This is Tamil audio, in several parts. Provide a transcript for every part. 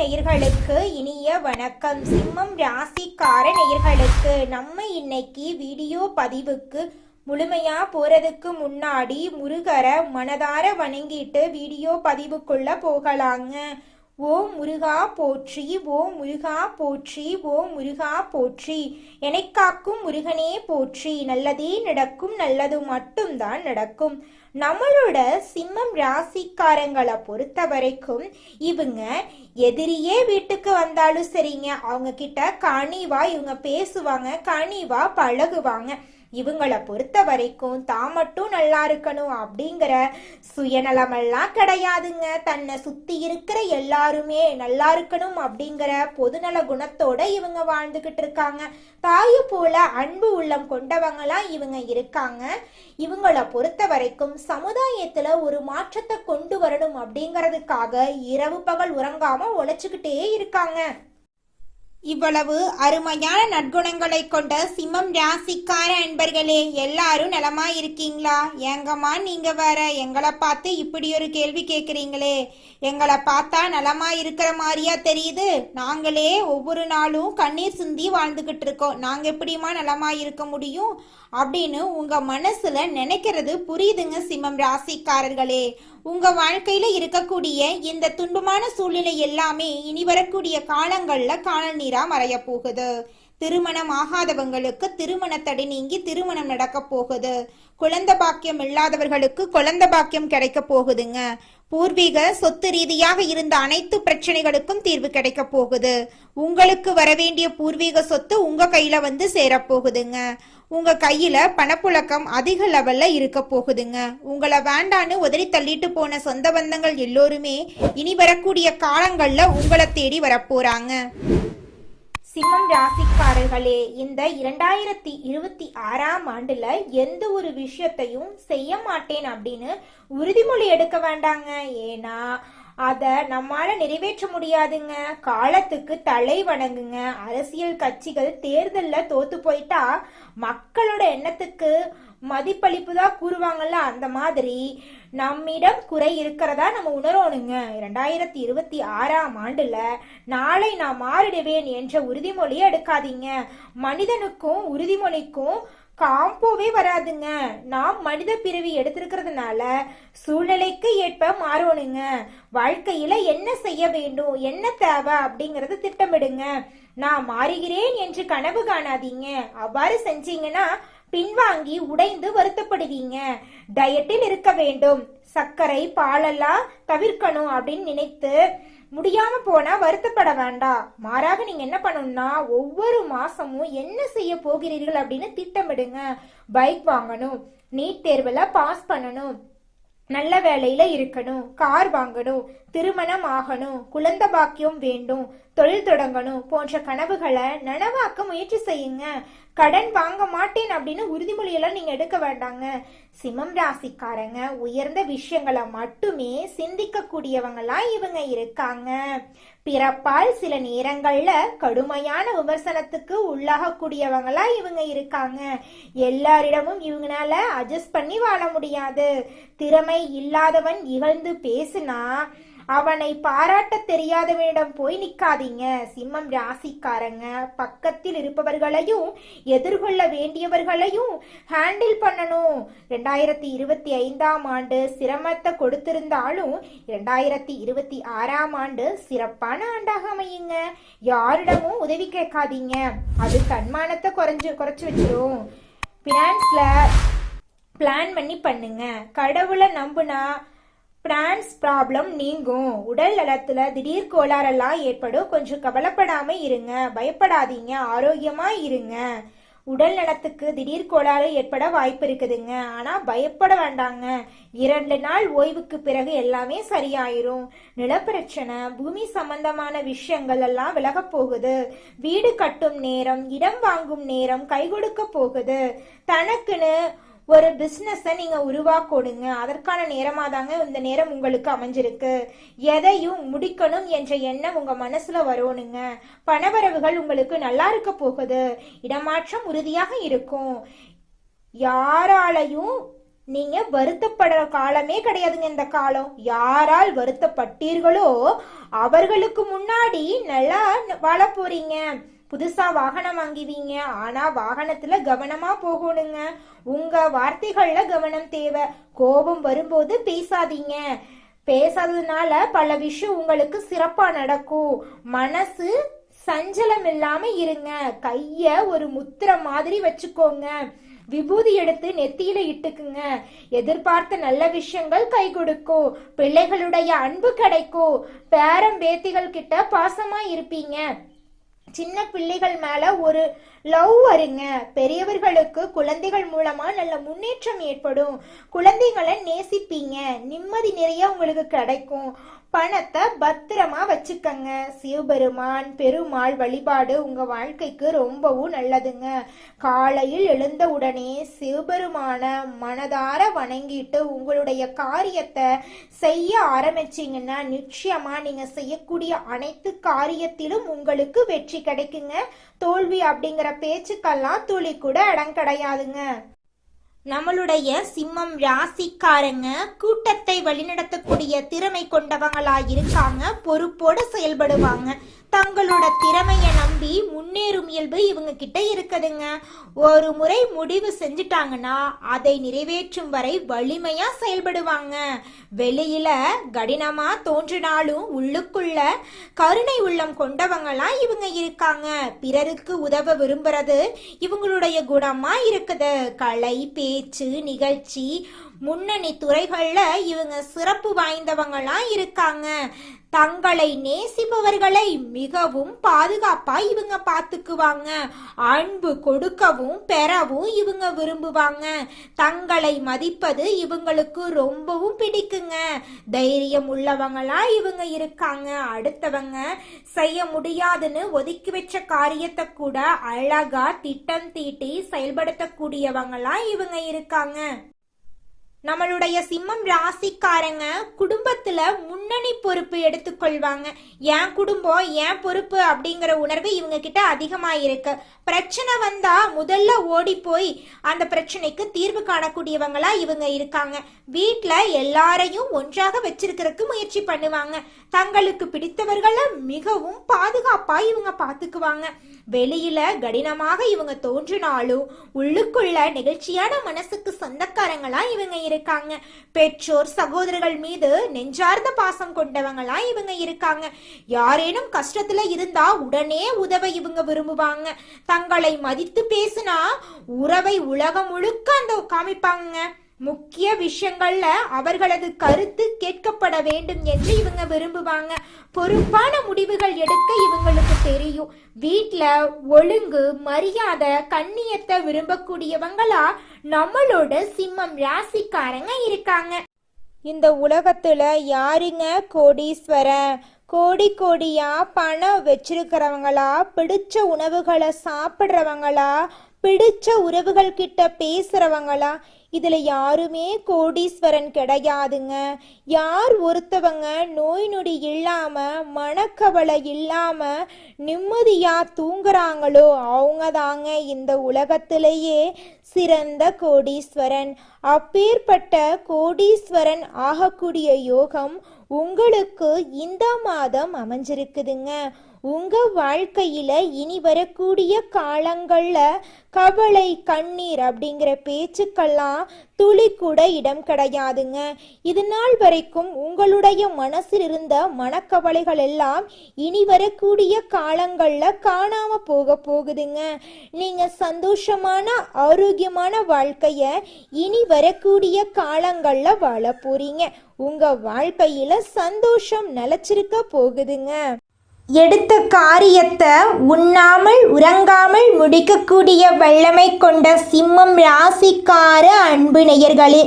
நேயர்களுக்கு இனிய வணக்கம். சிம்மம் ராசிக்கார நேயர்களுக்கு நம்ம இன்னைக்கு வீடியோ பதிவுக்கு முழுமையா போறதுக்கு முன்னாடி முருகரை மனதார வணங்கிட்டு வீடியோ பதிவுக்குள்ள போகலாங்க. ஓம் முருகா போற்றி, ஓம் முருகா போற்றி, ஓம் முருகா போற்றி. எனக்காக்கும் முருகனே போற்றி. நல்லதே நடக்கும், நல்லது மட்டும்தான் நடக்கும். நம்மளோட சிம்மம் ராசிக்காரங்களை பொறுத்த வரைக்கும் இவங்க எதிரியே வீட்டுக்கு வந்தாலும் சரிங்க, அவங்க கிட்ட கனிவா இவங்க பேசுவாங்க, கனிவா பழகுவாங்க. இவங்களை பொறுத்த வரைக்கும் தான் மட்டும் நல்லா இருக்கணும் அப்படிங்கிற சுயநலமெல்லாம் கிடையாதுங்க. தன்னை சுத்தி இருக்கிற எல்லாருமே நல்லா இருக்கணும் அப்படிங்கிற பொதுநல குணத்தோட இவங்க வாழ்ந்துகிட்டு இருக்காங்க. தாயு போல அன்பு உள்ளம் கொண்டவங்களாம் இவங்க இருக்காங்க. இவங்களை பொறுத்த வரைக்கும் சமுதாயத்துல ஒரு மாற்றத்தை கொண்டு வரணும் அப்படிங்கிறதுக்காக இரவு பகல் உறங்காம உழைச்சுக்கிட்டே இருக்காங்க. இவ்வளவு அருமையான நற்குணங்களை கொண்ட சிம்மம் ராசிக்கார அன்பர்களே, எல்லாரும் நலமா இருக்கீங்களா? ஏங்கம்மா நீங்க வேற எங்களை பார்த்து இப்படி ஒரு கேள்வி கேட்குறீங்களே? எங்களை பார்த்தா நலமா இருக்கிற மாதிரியா தெரியுது? நாங்களே ஒவ்வொரு நாளும் கண்ணீர் சிந்தி வாழ்ந்துகிட்டு இருக்கோம். நாங்க எப்படிமா நலமா இருக்க முடியும் அப்படின்னு உங்க மனசுல நினைக்கிறது புரியுதுங்க சிம்மம் ராசிக்காரர்களே. உங்க வாழ்க்கையில இருக்கக்கூடிய இந்த துன்பமான சூழ்நிலை எல்லாமே இனி வரக்கூடிய காலங்கள்ல காணல் நீரா மறைய போகுது. திருமணம் ஆகாதவங்களுக்கு திருமண தடை நீங்கி திருமணம் நடக்க போகுது. குழந்தை பாக்கியம் இல்லாதவர்களுக்கு குழந்தை பாக்கியம் கிடைக்க போகுதுங்க. பூர்வீக சொத்து ரீதியாக இருந்த அனைத்து பிரச்சனைகளுக்கும் தீர்வு கிடைக்க போகுது. உங்களுக்கு வரவேண்டிய பூர்வீக சொத்து உங்க கையில வந்து சேரப்போகுதுங்க. உங்க கையில பணப்புழக்கம் அதிக லெவல்ல இருக்க போகுதுங்க. உங்களை வேண்டான்னு உதறி தள்ளிட்டு போன சொந்த பந்தங்கள் எல்லோருமே இனி வரக்கூடிய காலங்கள்ல உங்களை தேடி வரப்போறாங்க. சிம்மம் ராசிக்காரர்களே, இந்த 2026ஆம் ஆண்டுல எந்த ஒரு விஷயத்தையும் செய்ய மாட்டேன் அப்படின்னு உறுதிமொழி எடுக்க வேண்டாங்க. ஏன்னா அத நம்மால நிறைவேற்ற முடியாதுங்க. காலத்துக்கு தலை வணங்குங்க. அரசியல் கட்சிகள் தேர்தல்ல தோத்து போயிட்டா மக்களோட எண்ணத்துக்கு மதிப்பளிப்பு தான் கூறுவாங்கல்ல, அந்த மாதிரி நம்மிடம் குறை இருக்கிறதா நம்ம உணரணுங்க. 2026ஆம் ஆண்டுல நாளை நான் மாறிடுவேன் என்ற உறுதிமொழியை எடுக்காதீங்க. மனிதனுக்கும் உறுதிமொழிக்கும் காம்போவே வராதுங்க. நாம் மனித பிறவி எடுத்திருக்கிறதுனால சூழ்நிலைக்கு ஏற்ப மாறணுங்க. வாழ்க்கையில என்ன செய்ய வேண்டும், என்ன தேவை அப்படிங்கறது திட்டமிடுங்க. நான் மாறுகிறேன் என்று கனவு காணாதீங்க. அவ்வாறு செஞ்சீங்கன்னா பின்வாங்கி உடைந்து வருத்தப்படுவீங்க. டயட்டில் இருக்க வேண்டும், சர்க்கரை பாலெல்லாம் தவிர்க்கணும் அப்படின்னு நினைத்து முடியாம போனா வருத்தப்பட வேண்டாம். மாறாக நீங்க என்ன பண்ணணும்னா ஒவ்வொரு மாசமும் என்ன செய்ய போகிறீர்கள் அப்படின்னு திட்டமிடுங்க. பைக் வாங்கணும், நீட் தேர்வுல பாஸ் பண்ணணும், நல்ல வேலையில இருக்கணும், கார் வாங்கணும், திருமணம் ஆகணும், குழந்தை பாக்கியம் வேண்டும், தொழில் தொடங்கணும் போன்ற கனவுகளை நனவாக்க முயற்சி செய்யுங்க. கடன் வாங்க மாட்டேன் அப்படின்னு உறுதிமொழியெல்லாம் நீங்க எடுக்க வேண்டாங்க. சிம்மம் ராசிக்காரங்க உயர்ந்த விஷயங்களை மட்டுமே சிந்திக்க கூடியவங்களா இவங்க இருக்காங்க. பிறப்பால் சில நேரங்கள்ல கடுமையான விமர்சனத்துக்கு உள்ளாகக்கூடியவங்களா இவங்க இருக்காங்க. எல்லாரிடமும் இவங்களால அட்ஜஸ்ட் பண்ணி வாழ முடியாது. திறமை இல்லாதவன் இகழ்ந்து பேசுனா அவனை பாராட்ட தெரியாதவனிடம் போய் நிக்காதீங்க. சிம்மம் ராசிக்காரங்க பக்கத்தில் இருப்பவர்களையும் எதிர்கொள்ள வேண்டியவர்களையும் ஹேண்டில் பண்ணணும். 2025ஆம் ஆண்டு சிரமத்தை கொடுத்திருந்தாலும் 2026ஆம் ஆண்டு சிறப்பான ஆண்டாக அமையுங்க. யாரிடமும் உதவி கேட்காதீங்க, அது தன்மானத்தை குறைச்சு வச்சிரும். பினான்ஸ்ல பிளான் பண்ணி பண்ணுங்க. கடவுளை நம்புனா பிரான்ஸ் ப்ராப்ளம் நீங்கும். உடல் நலத்துல திடீர் கோளாறெல்லாம் ஏற்படும். கொஞ்சம் கவலைப்படாம இருங்க, பயப்படாதீங்க, ஆரோக்கியமா இருங்க. உடல் நலத்துக்கு திடீர் கோளாறு ஏற்பட வாய்ப்பு இருக்குதுங்க. ஆனா பயப்பட வேண்டாங்க. 2 நாள் ஓய்வுக்கு பிறகு எல்லாமே சரியாயிரும். நிலப்பிரச்சனை, பூமி சம்பந்தமான விஷயங்கள் எல்லாம் விலக போகுது. வீடு கட்டும் நேரம், இடம் வாங்கும் நேரம் கை கொடுக்க போகுது. தனக்குன்னு ஒரு பிசினஸை நீங்க உருவாக்கணுங்க. அதற்கான நேரமா தாங்க இந்த நேரம் உங்களுக்கு அமைஞ்சிருக்கு. எதையும் முடிக்கணும் என்ற எண்ணம் உங்க மனசுல வரணுங்க. பணவரவுகள் உங்களுக்கு நல்லா இருக்க போகுது. இடமாற்றம் உறுதியாக இருக்கும். யாராலையும் நீங்க வருத்தப்படுற காலமே கிடையாதுங்க இந்த காலம். யாரால் வருத்தப்பட்டீர்களோ அவர்களுக்கு முன்னாடி நல்லா வாழ போறீங்க. புதுசா வாகனம் வாங்குவீங்க. ஆனா வாகனத்துல கவனமா போகணுங்க. உங்க வார்த்தைகள்ல கவனம் தேவை. கோபம் வரும்போது பேசாதீங்க. பேசாததுனால பல விஷயம் உங்களுக்கு சிறப்பா நடக்கும். மனசு சஞ்சலம் இல்லாம இருங்க. கைய ஒரு முத்திரை மாதிரி வச்சுக்கோங்க. விபூதி எடுத்து நெத்தியில இட்டுக்குங்க. எதிர்பார்த்த நல்ல விஷயங்கள் கை கொடுக்கும். பிள்ளைகளுடைய அன்பு கிடைக்கும். பேரம் பேத்திகள் கிட்ட பாசமா இருப்பீங்க. சின்ன பிள்ளைகள் மேல ஒரு லவ் வருங்க. பெரியவர்களுக்கு குழந்தைகள் மூலமா நல்ல முன்னேற்றம் ஏற்படும். குழந்தைகளை நேசிப்பீங்க. நிம்மதி நிறைய உங்களுக்கு கிடைக்கும். பணத்தை பத்திரமா வச்சுக்கங்க. சிவபெருமான் பெருமாள் வழிபாடு உங்க வாழ்க்கைக்கு ரொம்பவும் நல்லதுங்க. காலையில் எழுந்த உடனே சிவபெருமான மனதார வணங்கிட்டு உங்களுடைய காரியத்தை செய்ய ஆரம்பிச்சீங்கன்னா நிச்சயமா நீங்க செய்யக்கூடிய அனைத்து காரியத்திலும் உங்களுக்கு வெற்றி கிடைக்குங்க. தோல்வி அப்படிங்கிற பேச்சுக்கெல்லாம் துளி கூட இடம் கிடையாதுங்க. நம்மளுடைய சிம்மம் ராசிக்காரங்க கூட்டத்தை வழிநடத்தக்கூடிய திறமை கொண்டவங்களா இருக்காங்க. பொறுப்போட செயல்படுவாங்க. தங்களோட திறமையை நம்பி முன்னேறும் இயல்பு இவங்க கிட்ட இருக்குதுங்க. ஒரு முறை முடிவு செஞ்சுட்டாங்கன்னா அதை நிறைவேற்றும் வரை வலிமையா செயல்படுவாங்க. வெளியில கடினமா தோன்றினாலும் உள்ளுக்குள்ள கருணை உள்ளம் கொண்டவங்களா இவங்க இருக்காங்க. பிறருக்கு உதவ விரும்புறது இவங்களுடைய குணமா இருக்குது. கலை, பேச்சு, நிகழ்ச்சி, முன்னணி துறைகள்ல இவங்க சிறப்பு வாய்ந்தவங்களா இருக்காங்க. தங்களை நேசிப்பவர்களை மிகவும் பாதுகாப்பா இவங்க பார்த்துக்குவாங்க. அன்பு கொடுக்கவும் பெறவும் இவங்க விரும்புவாங்க. தங்களை மதிப்பது இவங்களுக்கு ரொம்பவும் பிடிக்குங்க. தைரியம் உள்ளவங்களா இவங்க இருக்காங்க. அடுத்தவங்க செய்ய முடியாதுன்னு ஒதுக்கி வச்ச காரியத்தை கூட அழகா திட்டம் தீட்டி செயல்படுத்தக்கூடியவங்களா இவங்க இருக்காங்க. நம்மளுடைய சிம்மம் ராசிக்காரங்க குடும்பத்துல முன்னணி பொறுப்பு எடுத்துக்கொள்வாங்க. என் குடும்பம் என் பொறுப்பு அப்படிங்கிற உணர்வு இவங்க கிட்ட அதிகமா இருக்கு. பிரச்சனை வந்தா முதல்ல ஓடி போய் அந்த பிரச்சனைக்கு தீர்வு காணக்கூடியவங்களா இவங்க இருக்காங்க. வீட்டுல எல்லாரையும் ஒன்றாக வச்சிருக்கிறதுக்கு முயற்சி பண்ணுவாங்க. தங்களுக்கு பிடித்தவர்களை மிகவும் பாதுகாப்பா இவங்க பாத்துக்குவாங்க. வெளியில கடினமாக இவங்க தோன்றினாலும் உள்ளுக்குள்ள நெகிழ்ச்சியான மனசுக்கு சொந்தக்காரங்களா இவங்க இருக்காங்க. பெற்றோர் சகோதரர்கள் மீது நெஞ்சார்ந்த பாசம் கொண்டவங்களா இவங்க இருக்காங்க. யாரேனும் கஷ்டத்துல இருந்தா உடனே உதவ இவங்க விரும்புவாங்க. தங்களை மதித்து பேசினா உறவை உலகம் முழுக்க அந்த காமிப்பாங்க. முக்கிய விஷயங்கள்ல அவர்களது கருத்து கேட்கப்பட வேண்டும் என்று இவங்க விரும்புவாங்க. பொறுப்பான முடிவுகள் எடுக்க இவங்களுக்கு தெரியும். வீட்டுல ஒழுங்கு, மரியாதை, கண்ணியத்தை விரும்பக்கூடியவங்களா நம்மளோட சிம்மம் ராசிக்காரங்க இருக்காங்க. இந்த உலகத்துல யாருங்க கோடீஸ்வரன்? கோடி கோடியா பணம் வச்சிருக்கிறவங்களா, பிடிச்ச உணவுகளை சாப்பிட்றவங்களா, பிடிச்ச உறவுகள் கிட்ட பேசுறவங்களா? இதுல யாருமே கோடீஸ்வரன் கிடையாதுங்க. யார் ஒருத்தவங்க நோய் நொடி இல்லாம மனக்கவலை இல்லாம நிம்மதியா தூங்குறாங்களோ அவங்க தாங்க இந்த உலகத்திலேயே சிறந்த கோடீஸ்வரன். அப்பேற்பட்ட கோடீஸ்வரன் ஆகக்கூடிய யோகம் உங்களுக்கு இந்த மாதம் அமைஞ்சிருக்குதுங்க. உங்க வாழ்க்கையில இனி வரக்கூடிய காலங்கள்ல கவலை, கண்ணீர் அப்படிங்கிற பேச்சுக்கெல்லாம் துளி கூட இடம் கிடையாதுங்க. இது நாள் வரைக்கும் உங்களுடைய மனசில் இருந்த மனக்கவலைகள் எல்லாம் இனி வரக்கூடிய காலங்கள்ல காணாம போகுதுங்க. நீங்க சந்தோஷமான ஆரோக்கியமான வாழ்க்கைய இனி வரக்கூடிய காலங்கள்ல வாழ போறீங்க. உங்க வாழ்க்கையில சந்தோஷம் நிலைச்சிருக்க போகுதுங்க. எடுத்த காரியத்தை உண்ணாமல் உறங்காமல் முடிக்கக்கூடிய வல்லமை கொண்ட சிம்மம் ராசிக்கார அன்பு நேயர்களே,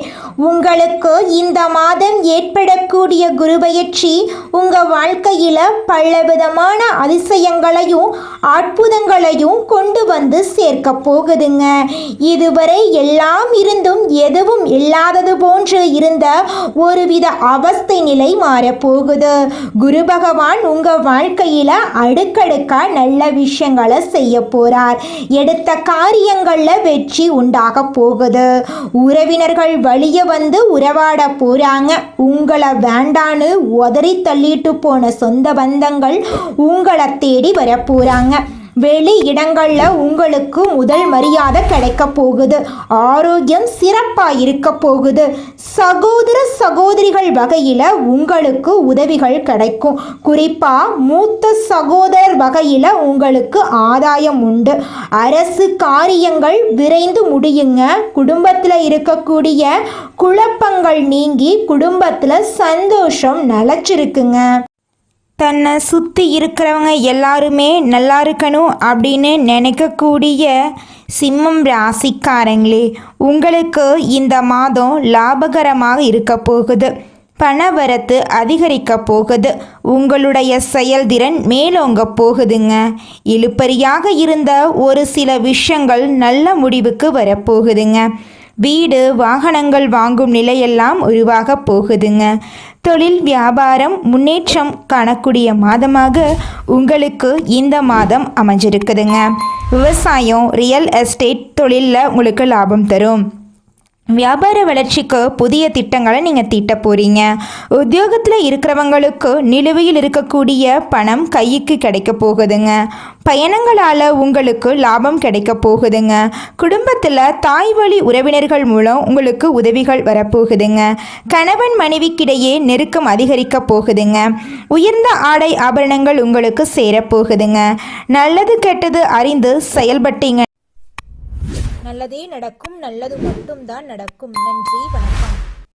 உங்களுக்கு இந்த மாதம் ஏற்படக்கூடிய குருபெயர்ச்சி உங்க வாழ்க்கையில பலவிதமான அதிசயங்களையும் அற்புதங்களையும் கொண்டு வந்து சேர்க்க போகுதுங்க. இதுவரை எல்லாம் இருந்தும் எதுவும் இல்லாதது போன்று இருந்த ஒருவித அவஸ்தை நிலை மாறப்போகுது. குரு பகவான் உங்க வாழ்க்கை வாழ்க்கையில அடுக்கடுக்கா நல்ல விஷயங்களை செய்ய போறார். எடுத்த காரியங்கள்ல வெற்றி உண்டாக போகுது. உறவினர்கள் வழிய வந்து உறவாட போறாங்க. உங்களை வேண்டான்னு உதறி தள்ளிட்டு போன சொந்த பந்தங்கள் உங்களை தேடி வர போறாங்க. வெளி இடங்கள்ல உங்களுக்கு முதல் மரியாதை கிடைக்க போகுது. ஆரோக்கியம் சிறப்பா இருக்க போகுது. சகோதர சகோதரிகள் வகையில உங்களுக்கு உதவிகள் கிடைக்கும். குறிப்பா மூத்த சகோதரர் வகையில உங்களுக்கு ஆதாயம் உண்டு. அரசு காரியங்கள் விரைந்து முடியுங்க. குடும்பத்துல இருக்கக்கூடிய குழப்பங்கள் நீங்கி குடும்பத்துல சந்தோஷம் நிலைச்சிருக்குங்க. தன்னை சுற்றி இருக்கிறவங்க எல்லாருமே நல்லா இருக்கணும் அப்படின்னு நினைக்கக்கூடிய சிம்மம் ராசிக்காரங்களே, உங்களுக்கு இந்த மாதம் லாபகரமாக இருக்க போகுது. பணவரத்து அதிகரிக்க போகுது. உங்களுடைய செயல்திறன் மேலோங்க போகுதுங்க. இழுபறியாக இருந்த ஒரு சில விஷயங்கள் நல்ல முடிவுக்கு வரப்போகுதுங்க. வீடு வாகனங்கள் வாங்கும் நிலையெல்லாம் உருவாக போகுதுங்க. தொழில் வியாபாரம் முன்னேற்றம் காணக்கூடிய மாதமாக உங்களுக்கு இந்த மாதம் அமைஞ்சிருக்குதுங்க. விவசாயம் ரியல் எஸ்டேட் தொழிலில் உங்களுக்கு லாபம் தரும். வியாபார வளர்ச்சிக்கு புதிய திட்டங்களை நீங்கள் தீட்ட போகிறீங்க. உத்தியோகத்தில் இருக்கிறவங்களுக்கு நிலுவையில் இருக்கக்கூடிய பணம் கைக்கு கிடைக்க போகுதுங்க. பயணங்களால் உங்களுக்கு லாபம் கிடைக்க போகுதுங்க. குடும்பத்தில் தாய் வழி உறவினர்கள் மூலம் உங்களுக்கு உதவிகள் வரப்போகுதுங்க. கணவன் மனைவிக்கிடையே நெருக்கம் அதிகரிக்க போகுதுங்க. உயர்ந்த ஆடை ஆபரணங்கள் உங்களுக்கு சேரப்போகுதுங்க. நல்லது கெட்டது அறிந்து செயல்பட்டீங்க. நல்லதே நடக்கும். நல்லது மட்டும்தான் நடக்கும். நன்றி, வணக்கம்.